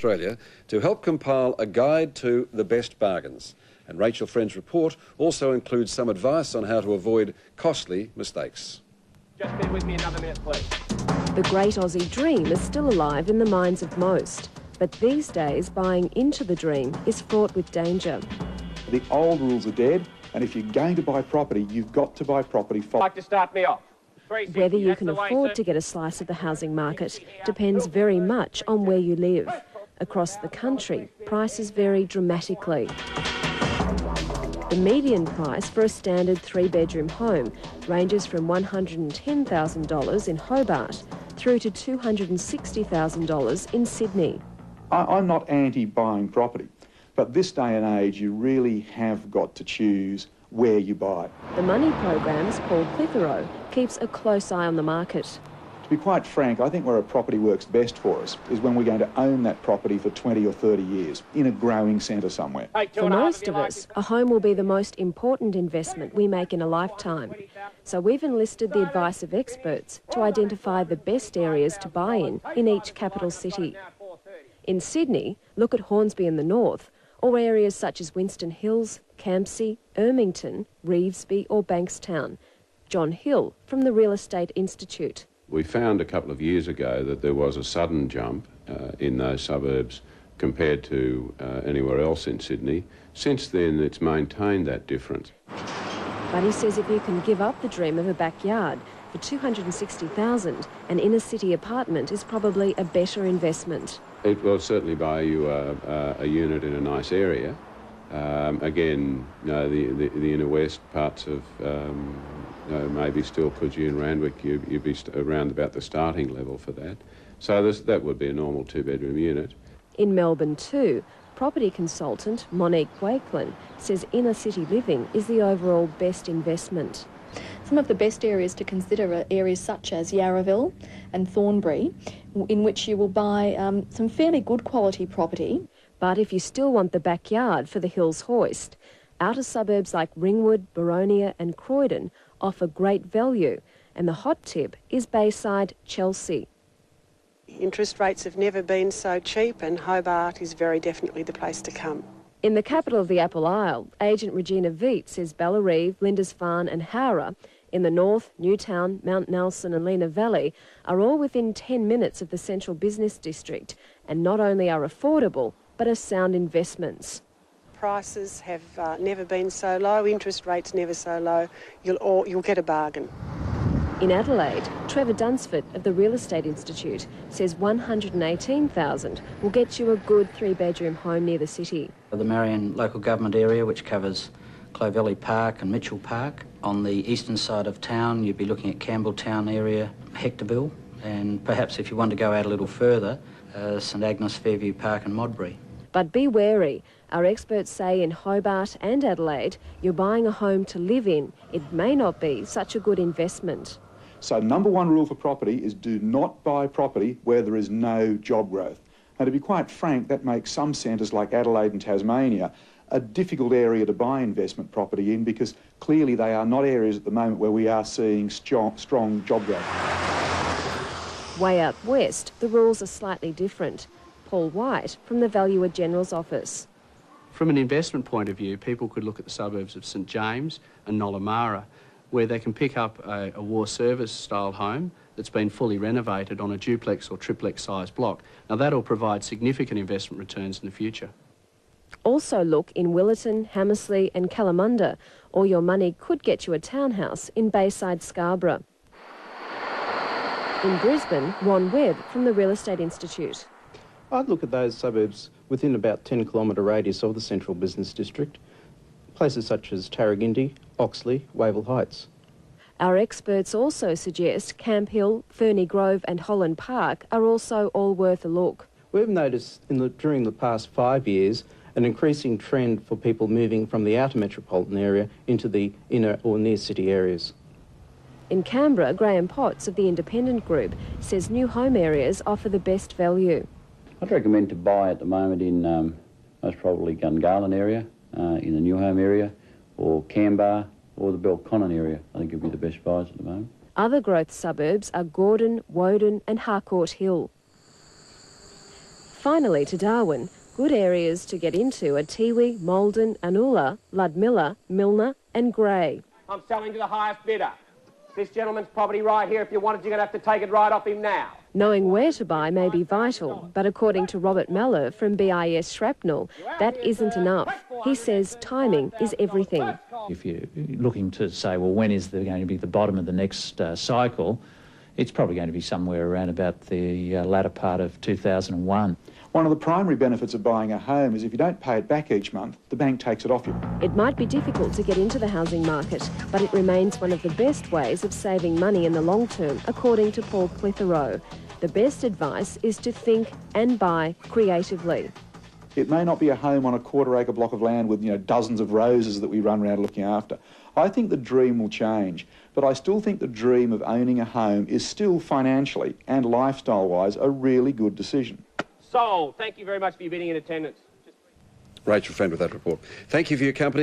Australia to help compile a guide to the best bargains. And Rachel Friend's report also includes some advice on how to avoid costly mistakes. Just bear with me another minute, please. The great Aussie dream is still alive in the minds of most, but these days buying into the dream is fraught with danger. The old rules are dead, and if you're going to buy property, you've got to buy property for... Like to start me off. Whether you can afford to get a slice of the housing market depends very much on where you live. Across the country, prices vary dramatically. The median price for a standard three-bedroom home ranges from $110,000 in Hobart through to $260,000 in Sydney. I'm not anti-buying property, but this day and age you really have got to choose where you buy. The Money Program's Paul Clitheroe keeps a close eye on the market. To be quite frank, I think where a property works best for us is when we're going to own that property for 20 or 30 years in a growing centre somewhere. For most of us, a home will be the most important investment we make in a lifetime. So we've enlisted the advice of experts to identify the best areas to buy in each capital city. In Sydney, look at Hornsby in the north, or areas such as Winston Hills, Campsie, Ermington, Revesby or Bankstown. John Hill from the Real Estate Institute. We found a couple of years ago that there was a sudden jump in those suburbs compared to anywhere else in Sydney. Since then, it's maintained that difference. But he says if you can give up the dream of a backyard for $260,000, an inner-city apartment is probably a better investment. It will certainly buy you a unit in a nice area. Again, the inner west parts of maybe still Coogee and Randwick, you'd be around about the starting level for that. So that would be a normal two-bedroom unit. In Melbourne too, property consultant Monique Wakelin says inner-city living is the overall best investment. Some of the best areas to consider are areas such as Yarraville and Thornbury, in which you will buy some fairly good quality property. But if you still want the backyard for the Hills Hoist, outer suburbs like Ringwood, Boronia and Croydon offer great value, and the hot tip is Bayside, Chelsea. Interest rates have never been so cheap, and Hobart is very definitely the place to come. In the capital of the Apple Isle, agent Regina Veet says Ballareve, Lindisfarne and Howrah, in the north, Newtown, Mount Nelson and Lena Valley are all within 10 minutes of the central business district, and not only are affordable, but are sound investments. Prices have never been so low, interest rates never so low, you'll get a bargain. In Adelaide, Trevor Dunsford of the Real Estate Institute says $118,000 will get you a good three-bedroom home near the city. The Marion local government area, which covers Clovelly Park and Mitchell Park. On the eastern side of town, you'd be looking at Campbelltown area, Hectorville, and perhaps if you want to go out a little further, St Agnes, Fairview Park and Modbury. But be wary. Our experts say in Hobart and Adelaide, you're buying a home to live in. It may not be such a good investment. So number one rule for property is do not buy property where there is no job growth. Now, to be quite frank, that makes some centres like Adelaide and Tasmania a difficult area to buy investment property in, because clearly they are not areas at the moment where we are seeing strong job growth. Way out west, the rules are slightly different. Paul White from the Valuer General's office. From an investment point of view, people could look at the suburbs of St James and Nollamara, where they can pick up a war service style home that's been fully renovated on a duplex or triplex size block. Now that'll provide significant investment returns in the future. Also look in Willetton, Hamersley and Kalamunda, or your money could get you a townhouse in Bayside, Scarborough. In Brisbane, Ron Webb from the Real Estate Institute. I'd look at those suburbs within about 10-kilometre radius of the central business district, places such as Tarragindi, Oxley, Wavell Heights. Our experts also suggest Camp Hill, Ferny Grove and Holland Park are also all worth a look. We've noticed during the past 5 years an increasing trend for people moving from the outer metropolitan area into the inner or near city areas. In Canberra, Graham Potts of the Independent Group says new home areas offer the best value. I'd recommend to buy at the moment in most probably Gungahlin area, in the new home area, or Canberra, or the Belconnen area. I think would be the best buys at the moment. Other growth suburbs are Gordon, Woden and Harcourt Hill. Finally, to Darwin, good areas to get into are Tiwi, Maldon, Anula, Ludmilla, Milner and Grey. I'm selling to the highest bidder. This gentleman's property right here, if you want it, you're going to have to take it right off him now. Knowing where to buy may be vital, but according to Robert Meller from BIS Shrapnel, that isn't enough. He says timing is everything. If you're looking to say, well, when is there going to be the bottom of the next cycle, it's probably going to be somewhere around about the latter part of 2001. One of the primary benefits of buying a home is if you don't pay it back each month, the bank takes it off you. It might be difficult to get into the housing market, but it remains one of the best ways of saving money in the long term, according to Paul Clitheroe. The best advice is to think and buy creatively. It may not be a home on a quarter-acre block of land with, dozens of roses that we run around looking after. I think the dream will change, but I still think the dream of owning a home is still financially and lifestyle-wise a really good decision. Sold. Thank you very much for your bidding and attendance. Rachel Friend with that report. Thank you for your company.